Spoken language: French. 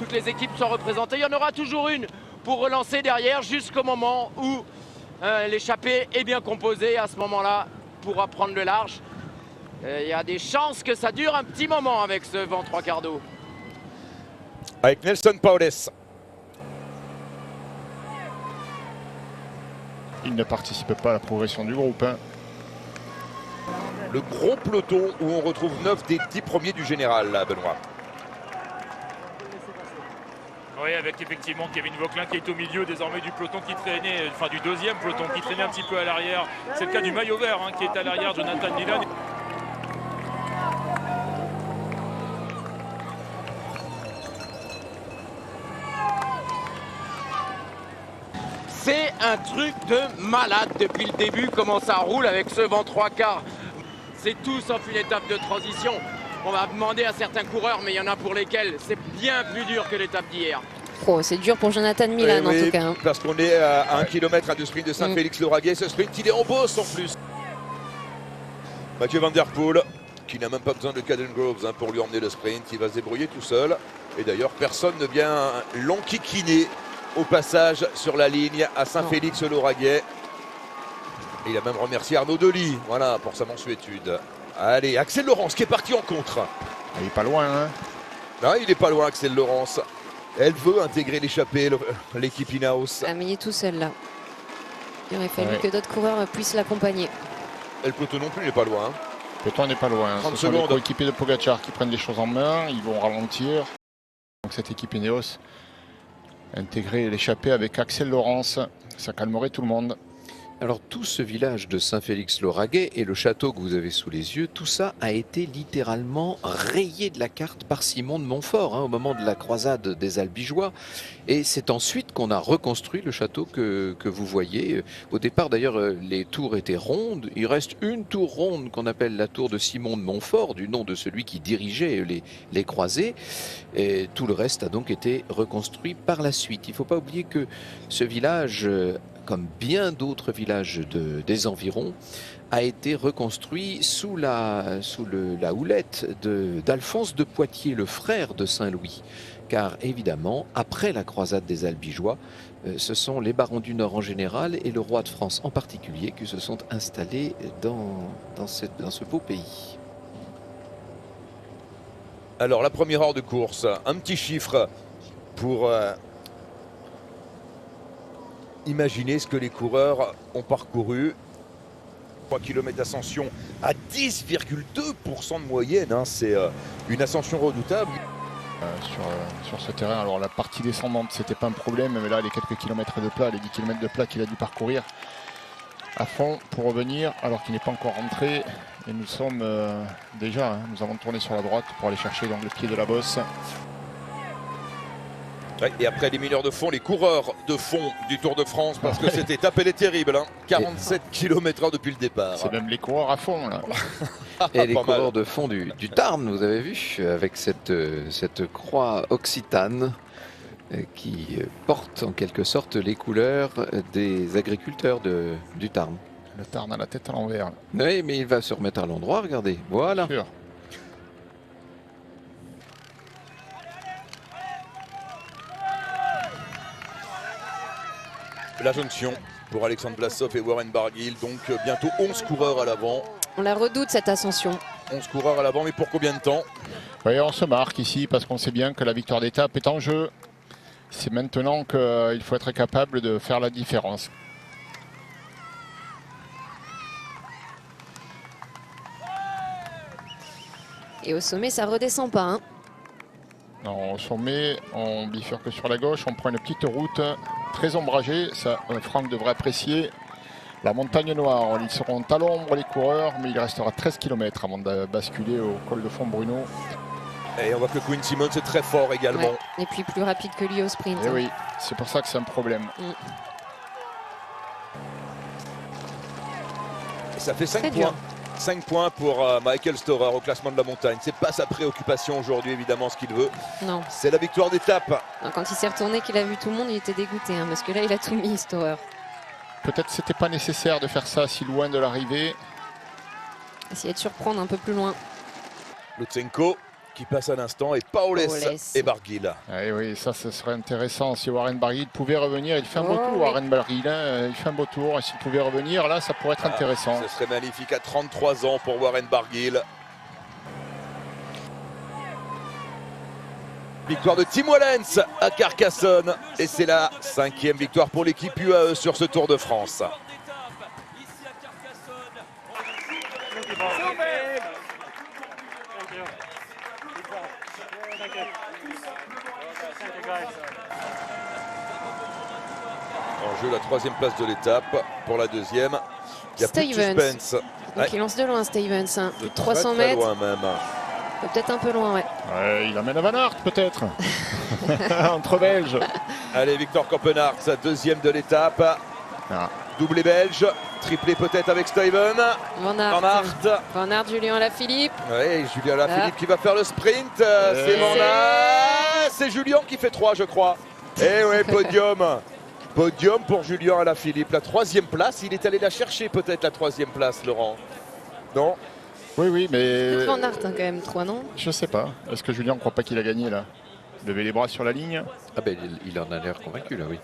toutes les équipes sont représentées. Il y en aura toujours une pour relancer derrière jusqu'au moment où l'échappée est bien composée. À ce moment-là, pourra prendre le large. Il y a des chances que ça dure un petit moment avec ce vent trois quarts d'eau. Avec Nelson Paules. Il ne participe pas à la progression du groupe. Le gros peloton où on retrouve 9 des 10 premiers du général, là, Benoît. Oui, avec effectivement Kevin Vauquelin qui est au milieu désormais du peloton qui traînait, enfin du deuxième peloton qui traînait un petit peu à l'arrière. C'est le cas du maillot vert qui est à l'arrière de Nathan Milan. C'est un truc de malade depuis le début, comment ça roule avec ce vent trois quarts. C'est tout sauf une étape de transition. On va demander à certains coureurs, mais il y en a pour lesquels c'est bien plus dur que l'étape d'hier. Oh, c'est dur pour Jonathan Milan en tout cas. Parce qu'on est à 1 km du sprint de Saint-Félix-le-Raguet. Ce sprint, il est en bosse en plus. Mathieu Van Der Poel, qui n'a même pas besoin de Caden Groves pour lui emmener le sprint. Il va se débrouiller tout seul. Et d'ailleurs, personne ne vient l'enquiquiner au passage sur la ligne à Saint-Félix-le-Raguet. Il a même remercié Arnaud Delis, voilà, pour sa mansuétude. Allez, Axel Laurence qui est parti en contre. Il n'est pas loin. Hein. Non, il n'est pas loin, Axel Laurence. Elle veut intégrer l'échappée, l'équipe Ineos. Ah, mais il est tout seul là. Il aurait fallu que d'autres coureurs puissent l'accompagner. Et le peloton non plus n'est pas loin. Le peloton n'est pas loin. 30 Ce sont les secondes. coéquipiers de Pogacar qui prennent les choses en main. Ils vont ralentir. Donc cette équipe Ineos intégrer l'échappée avec Axel Laurence. Ça calmerait tout le monde. Alors tout ce village de Saint-Félix-le-Raguet et le château que vous avez sous les yeux, tout ça a été littéralement rayé de la carte par Simon de Montfort au moment de la croisade des Albigeois. Et c'est ensuite qu'on a reconstruit le château que vous voyez. Au départ d'ailleurs les tours étaient rondes. Il reste une tour ronde qu'on appelle la tour de Simon de Montfort, du nom de celui qui dirigeait les croisés. Et tout le reste a donc été reconstruit par la suite. Il ne faut pas oublier que ce village, comme bien d'autres villages des environs, a été reconstruit sous la houlette d'Alphonse de Poitiers, le frère de Saint-Louis. Car évidemment, après la croisade des Albigeois, ce sont les barons du Nord en général et le roi de France en particulier qui se sont installés dans ce beau pays. Alors la première heure de course, un petit chiffre pour imaginer ce que les coureurs ont parcouru. 3 km d'ascension à 10,2% de moyenne, c'est une ascension redoutable. Sur ce terrain, alors la partie descendante c'était pas un problème, mais là les quelques kilomètres de plat, les 10 km de plat qu'il a dû parcourir à fond pour revenir alors qu'il n'est pas encore rentré. Et nous sommes déjà, nous avons tourné sur la droite pour aller chercher donc, le pied de la bosse. Ouais, et après les mineurs de fond, les coureurs de fond du Tour de France, parce que cette étape elle est terrible, 47 km/h depuis le départ. C'est même les coureurs à fond là. Et les coureurs de fond du Tarn, vous avez vu, avec cette croix occitane qui porte en quelque sorte les couleurs des agriculteurs du Tarn. Le Tarn à la tête à l'envers. Oui, mais il va se remettre à l'endroit, regardez, voilà. Sûr. La jonction pour Alexandre Vlasov et Warren Barguil, donc bientôt 11 coureurs à l'avant. On la redoute cette ascension. 11 coureurs à l'avant, mais pour combien de temps? Oui, on se marque ici parce qu'on sait bien que la victoire d'étape est en jeu. C'est maintenant qu'il faut être capable de faire la différence. Et au sommet, ça redescend pas. Non, au sommet, on bifurque sur la gauche, on prend une petite route très ombragée. Ça, Franck devrait apprécier. La montagne noire, ils seront à l'ombre les coureurs, mais il restera 13 km avant de basculer au col de Font Bruno. Et on voit que Quinn Simmons est très fort également. Ouais. Et puis plus rapide que lui au sprint. Et oui, c'est pour ça que c'est un problème. Et ça fait 5 points. 5 points pour Michael Storer au classement de la montagne. C'est pas sa préoccupation aujourd'hui, évidemment, ce qu'il veut. Non. C'est la victoire d'étape. Quand il s'est retourné, qu'il a vu tout le monde, il était dégoûté. Parce que là, il a tout mis, Storer. Peut-être c'était pas nécessaire de faire ça si loin de l'arrivée. Essayer de surprendre un peu plus loin. Lutsenko qui passe à l'instant et Paoles Paoles. et Barguil. Ah oui, ça ce serait intéressant si Warren Barguil pouvait revenir. Il fait un beau tour, oui. Warren Barguil. Hein, il fait un beau tour. Et s'il pouvait revenir, là, ça pourrait être intéressant. Ce serait magnifique à 33 ans pour Warren Barguil. Victoire de Tim Wellens à Carcassonne. Et c'est la 5e victoire pour l'équipe UAE sur ce Tour de France. En jeu, la 3e place de l'étape. Pour la 2e, il y a plus de Stevens. suspense. Donc Ouais. il lance de loin, Stevens. Hein. Plus de 300 très, très mètres. loin même. Peut-être un peu loin, ouais. Ouais, il amène à Van Aert, peut-être. Entre Belges. Allez, Victor Kampenaerts, 2e de l'étape. Ah. Doublé belge, triplé peut-être avec Steven. Van Van Aert. Aert. Van Aert, Julien Alaphilippe. Oui, Julien Alaphilippe qui va faire le sprint. C'est C'est- Van Aert. C'est Julien qui fait 3, je crois. Eh oui, podium. Podium pour Julien Alaphilippe. La 3e place, il est allé la chercher peut-être la 3e place, Laurent. Non? Oui, oui, mais Van Aert, hein, quand même, 3, non? je sais pas. Est-ce que Julien ne croit pas qu'il a gagné là? Lever les bras sur la ligne. Ah ben, il en a l'air convaincu là, oui.